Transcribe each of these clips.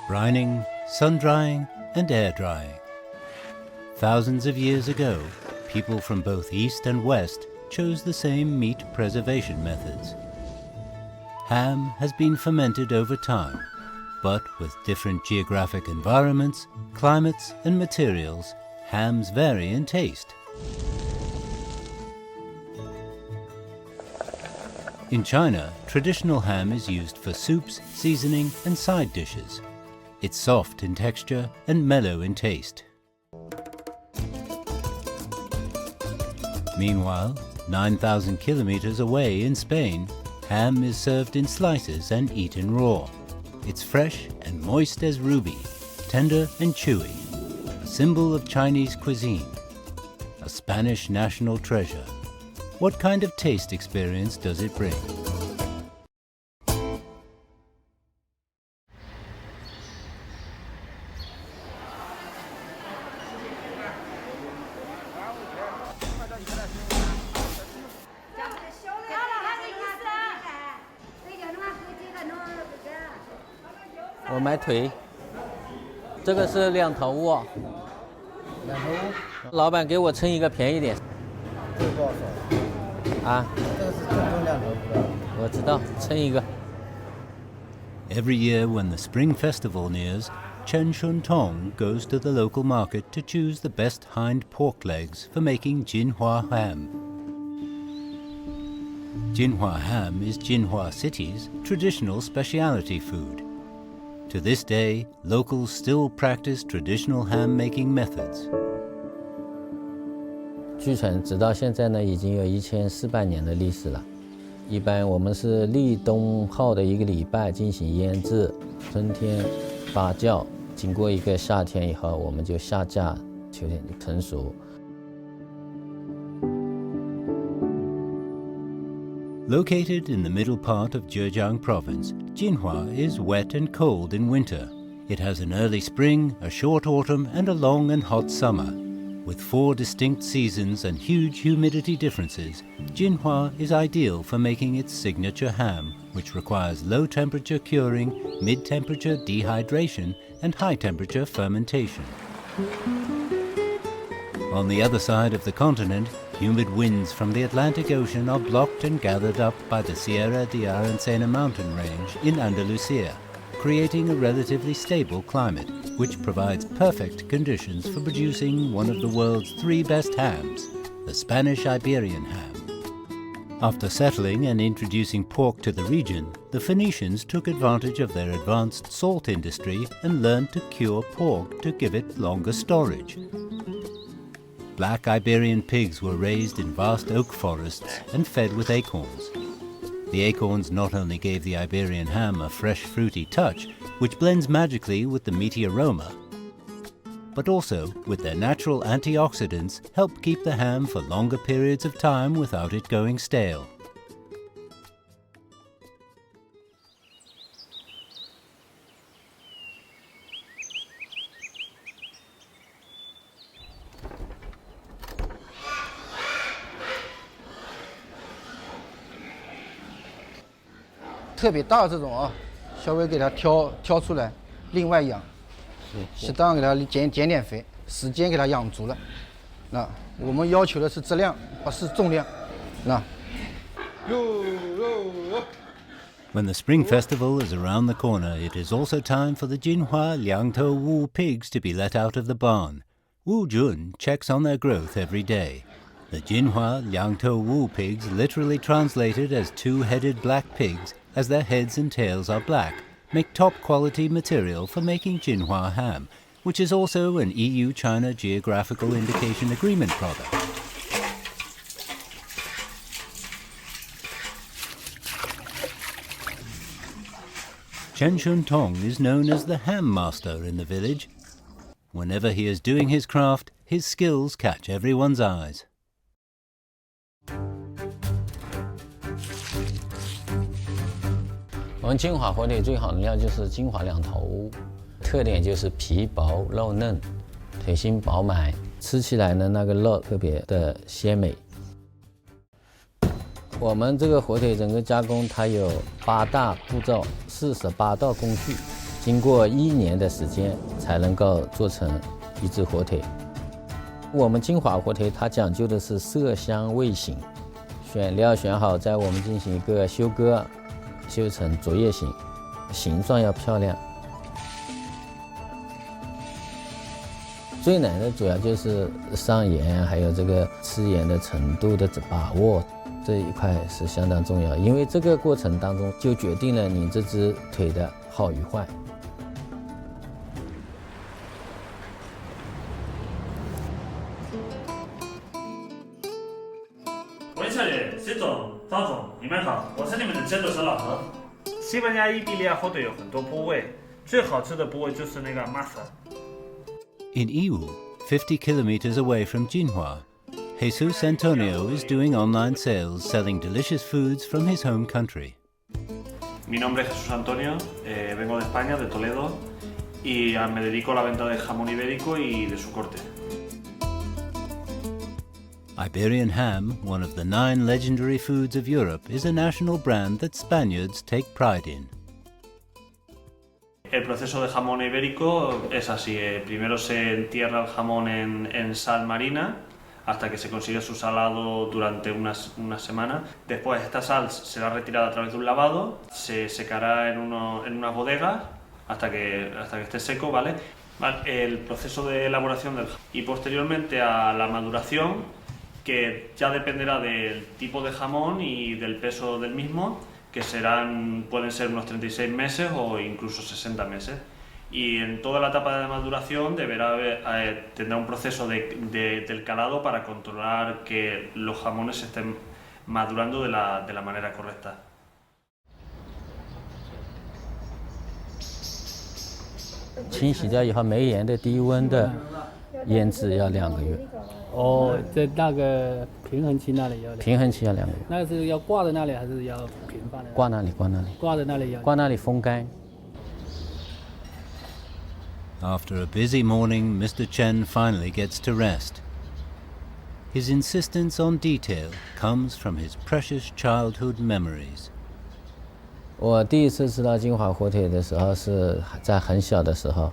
Brining, sun-drying, and air-drying. Thousands of years ago, people from both East and West chose the same meat preservation methods. Ham has been fermented over time, but with different geographic environments, climates, and materials, hams vary in taste. In China, traditional ham is used for soups, seasoning, and side dishes. It's soft in texture and mellow in taste. Meanwhile, 9,000 kilometers away in Spain, ham is served in slices and eaten raw. It's fresh and moist as ruby, tender and chewy, a symbol of Chinese cuisine, a Spanish national treasure. What kind of taste experience does it bring?我买腿，这个是2头窝。2头窝。老板给我称一个便宜点。这个多少？啊？这个是正宗2头的。我知道，称一个。Every year when the Spring Festival nears, Chen Shun Tong goes to the local market to choose the best hind pork legs for making Jinhua ham. Jinhua ham is Jinhua City's traditional specialty food. To this day, locals still practice traditional ham-making methods. 据传，直到现在呢，已经有1400年的历史了。一般我们是立冬后的1个礼拜进行腌制，春天发酵，经过1个夏天以后，我们就下架，秋天就成熟。Located in the middle part of Zhejiang province, Jinhua is wet and cold in winter. It has an early spring, a short autumn, and a long and hot summer. With 4 distinct seasons and huge humidity differences, Jinhua is ideal for making its signature ham, which requires low-temperature curing, mid-temperature dehydration, and high-temperature fermentation. On the other side of the continent, humid winds from the Atlantic Ocean are blocked and gathered up by the Sierra de Arancena mountain range in Andalusia, creating a relatively stable climate, which provides perfect conditions for producing one of the world's 3 best hams, the Spanish Iberian ham. After settling and introducing pork to the region, the Phoenicians took advantage of their advanced salt industry and learned to cure pork to give it longer storage. Black Iberian pigs were raised in vast oak forests and fed with acorns. The acorns not only gave the Iberian ham a fresh, fruity touch, which blends magically with the meaty aroma, but also, with their natural antioxidants, help keep the ham for longer periods of time without it going stale. "特别大这种啊，稍微给它挑出来，另外养，适当给它减点肥，时间给它养足了。那我们要求的是质量，不是重量。那。When the Spring Festival is around the corner, it is also time for the Jinhua Liangtou Wu pigs to be let out of the barn. Wu Jun checks on their growth every day. The Jinhua Liangtou Wu pigs, literally translated as 2-headed black pigs, as their heads and tails are black, make top-quality material for making Jinhua ham, which is also an EU-China Geographical Indication Agreement product. Chen Shun Tong is known as the ham master in the village. Whenever he is doing his craft, his skills catch everyone's eyes. 我们金华火腿最好的料就是金华2头，特点就是皮薄肉嫩，腿心饱满，吃起来呢那个肉特别的鲜美。我们这个火腿整个加工，它有8大步骤，48道工序，经过1年的时间才能够做成一只火腿。我们金华火腿它讲究的是色香味形，选料选好，在我们进行一个修割，修成竹叶形，形状要漂亮。最难的主要就是上盐，还有这个吃盐的程度的把握，这一块是相当重要，因为这个过程当中就决定了你这只腿的好与坏。文小姐、习总、赵总，你们好，我是你们的监督师老何。西班牙伊比利亚火腿有很多部位，最好吃的部位就是那个 masa。 In Iwu, 50 kilometers away from Jinhua, Jesus Antonio is doing online sales selling delicious foods from his home country. Mi nombre es Jesús Antonio, vengo de España, de Toledo, y me dedico a la venta de jamón ibérico y de su corte. Iberian ham, one of the 9 legendary foods of Europe, is a national brand that Spaniards take pride in. El proceso de jamón ibérico es así, primero se entierra el jamón en sal marina hasta que se consigue su salado durante una semana. Después esta sal será retirada a través de un lavado, se secará en unas bodegas hasta que esté seco, ¿vale? El proceso de elaboración del jamón y posteriormente a la maduración, que ya dependerá del tipo de jamón y del peso del mismo, que pueden ser unos 36 meses o incluso 60 meses. Y en toda la etapa de maduración tendrá un proceso del calado para controlar que los jamones estén madurando de la manera correcta. 清洗掉以后没盐的低温的腌制要2个月。哦，在那个平衡期那里要平衡期要2个月。那是要挂在那里还是要平放的？挂那里，挂那里。挂在那里要。挂那里风干。After a busy morning, Mr. Chen finally gets to rest. His insistence on detail comes from his precious childhood memories. 我第一次吃到金华火腿的时候是在很小的时候，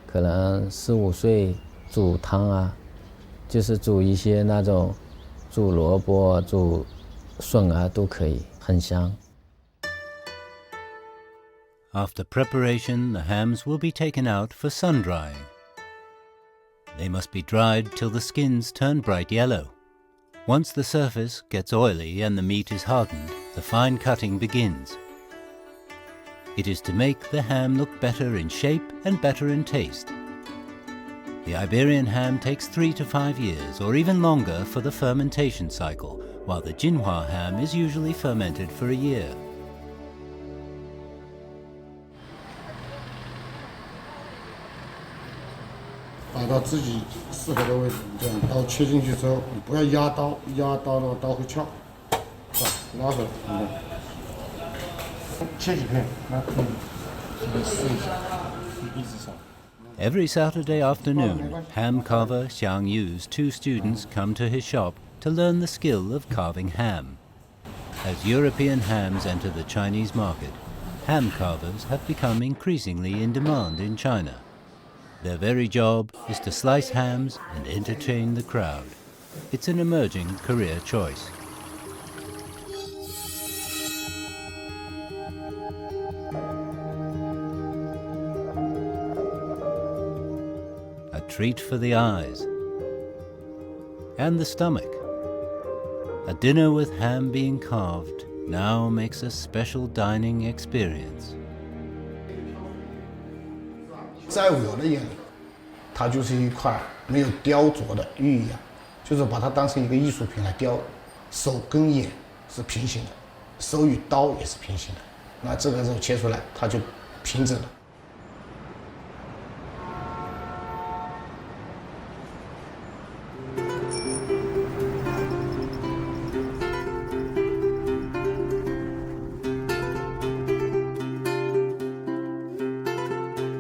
可能4、5岁，煮汤啊，就是煮一些那种煮萝卜、煮笋啊都可以，很香。After preparation, the hams will be taken out for sun drying. They must be dried till the skins turn bright yellow. Once the surface gets oily and the meat is hardened, the fine cutting begins. It is to make the ham look better in shape and better in taste. The Iberian ham takes 3 to 5 years or even longer for the fermentation cycle, while the Jinhua ham is usually fermented for a year. 打到自己适合的位置，这样刀切进去之后，你不要压刀，压刀的话刀会翘，拉回来，切几片，你试一下，一直烧。 Every Saturday afternoon, ham carver Xiang Yu's 2 students come to his shop to learn the skill of carving ham. As European hams enter the Chinese market, ham carvers have become increasingly in demand in China. Their very job is to slice hams and entertain the crowd. It's an emerging career choice. A treat for the eyes and the stomach. A dinner with ham being carved now makes a special dining experience. 在我的眼里，它就是一块没有雕琢的玉一样，就是把它当成一个艺术品来雕。手跟眼是平行的，手与刀也是平行的。那这个肉切出来，它就平整了。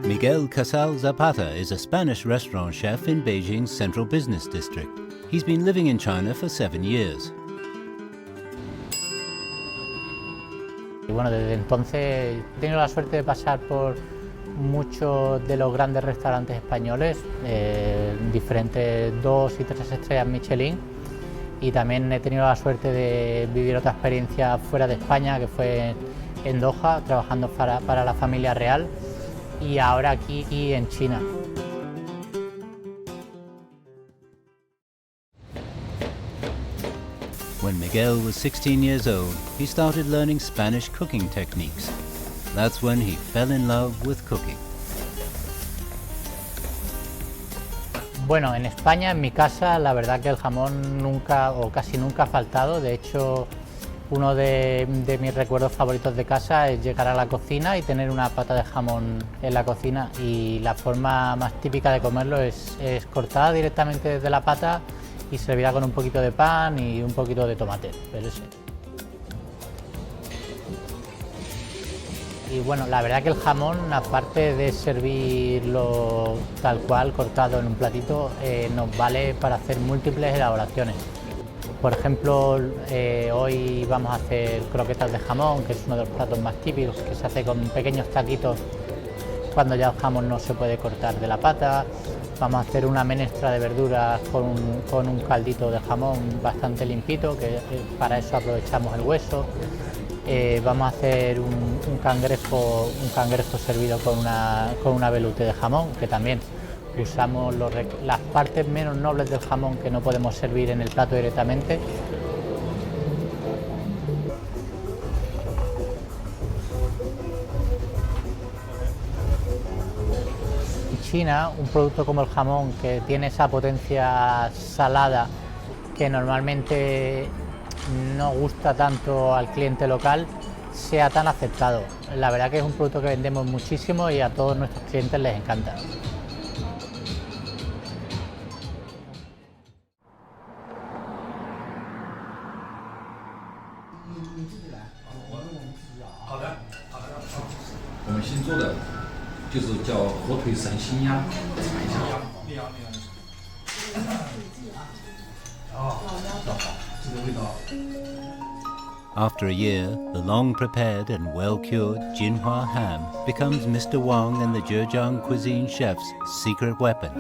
Miguel Casal Zapata is a Spanish restaurant chef in Beijing's central business district. He's been living in China for 7 years. bueno, desde entonces he tenido la suerte de pasar por muchos de los grandes restaurantes españoles, diferentes 2 y 3 estrellas Michelin, y también he tenido la suerte de vivir otra experiencia fuera de España, que fue en Doha, trabajando para la familia real, y ahora aquí en China. When Miguel was 16 years old, he started learning Spanish cooking techniques. That's when he fell in love with cooking. Bueno, en España, en mi casa, la verdad que el jamón nunca o casi nunca ha faltado. De hecho, uno de mis recuerdos favoritos de casa es llegar a la cocina y tener una pata de jamón en la cocina. Y la forma más típica de comerlo es cortada directamente desde la pata y servida con un poquito de pan y un poquito de tomate. Pero sí. Y bueno, la verdad que el jamón, aparte de servirlo tal cual, cortado en un platito, nos vale para hacer múltiples elaboraciones. Por ejemplo, hoy vamos a hacer croquetas de jamón, que es uno de los platos más típicos, que se hace con pequeños taquitos cuando ya el jamón no se puede cortar de la pata. Vamos a hacer una menestra de verduras con un caldito de jamón bastante limpito, que para eso aprovechamos el hueso. Vamos a hacer un cangrejo servido con una velouté de jamón, que también usamos las partes menos nobles del jamón que no podemos servir en el plato directamente. En China, un producto como el jamón, que tiene esa potencia salada que normalmente no gusta tanto al cliente local, sea tan aceptado. La verdad que es un producto que vendemos muchísimo y a todos nuestros clientes les encanta. After a year, the long-prepared and well-cured Jinhua ham becomes Mr. Wang and the Zhejiang cuisine chef's secret weapon.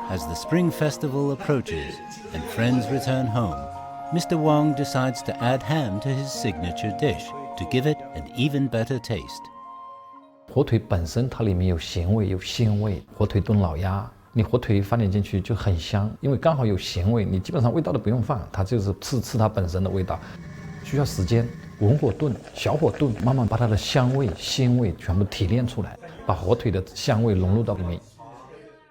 As the Spring Festival approaches and friends return home, Mr. Wang decides to add ham to his signature dish to give it an even better taste. 火腿本身它里面有咸味有鲜味，火腿炖老鸭，你火腿放点进去就很香，因为刚好有咸味，你基本上味道都不用放，它就是吃它本身的味道。需要时间，文火炖、小火炖，慢慢把它的香味、鲜味全部提炼出来，把火腿的香味融入到里面。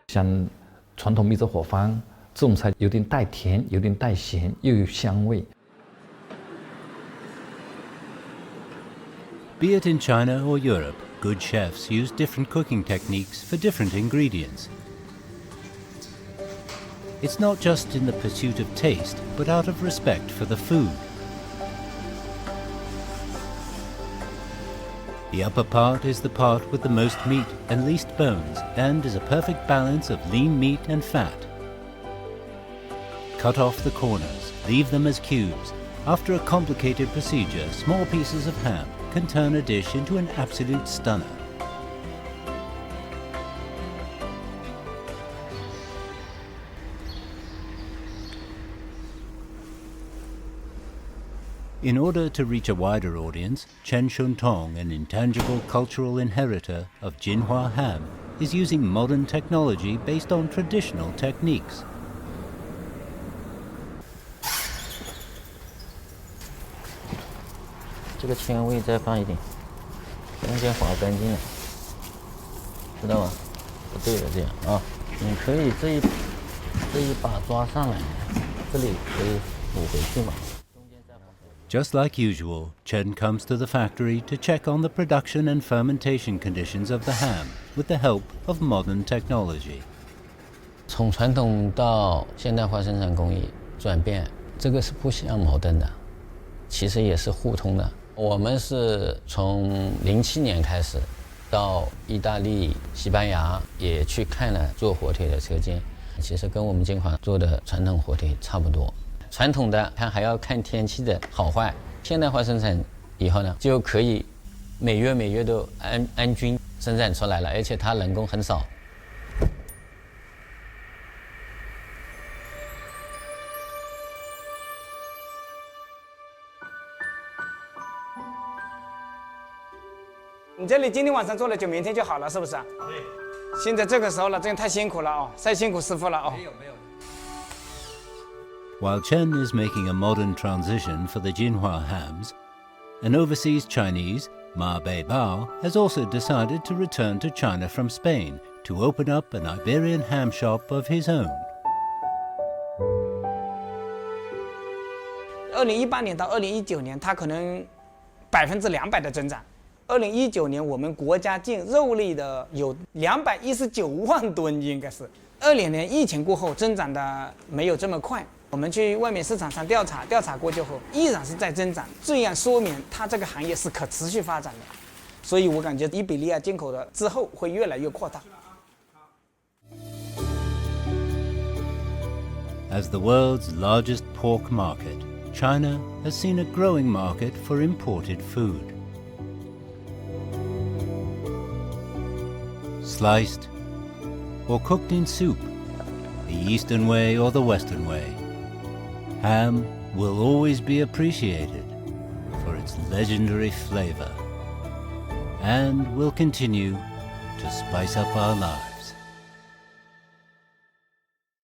像传统蜜汁火方这种菜，有点带甜，有点带咸，又有香味。 Be it in China or Europe, good chefs use different cooking techniques for different ingredients. It's not just in the pursuit of taste, but out of respect for the food. The upper part is the part with the most meat and least bones, and is a perfect balance of lean meat and fat. Cut off the corners, leave them as cubes. After a complicated procedure, small pieces of ham can turn a dish into an absolute stunner. In order to reach a wider audience, Chen Shuntong, an intangible cultural inheritor of Jinhua ham, is using modern technology based on traditional techniques. 这个纤维再放一点，中间划干净了，知道吗？不对了，这样啊，你可以这一把抓上来，这里可以补回去嘛。 Just like usual, Chen comes to the factory to check on the production and fermentation conditions of the ham with the help of modern technology. 从传统到现代化生产工艺转变，这个是不相矛盾的，其实也是互通的。我们是从07年开始，到意大利、西班牙也去看了做火腿的车间，其实跟我们金华做的传统火腿差不多。 传统的，它还要看天气的好坏，现代化生产以后呢，就可以每月都安均生产出来了，而且它人工很少。你这里今天晚上做了，就明天就好了，是不是？对。现在这个时候了，真的太辛苦了哦，太辛苦师傅了哦。没有。While Chen is making a modern transition for the Jinhua hams, an overseas Chinese, Ma Beibao, has also decided to return to China from Spain to open up an Iberian ham shop of his own. 2018年到2019年，它可能200%的增长。2019年我们国家进肉类的有219万吨，应该是。20年疫情过后增长的没有这么快。我们去外面市场上调查过之后，依然是在增长，这样说明它这个行业是可持续发展的。所以我感觉伊比利亚进口的之后会越来越扩大。As the world's largest pork market, China has seen a growing market for imported food. Sliced or cooked in soup, the Eastern way or the Western way, ham will always be appreciated for its legendary flavor and will continue to spice up our lives.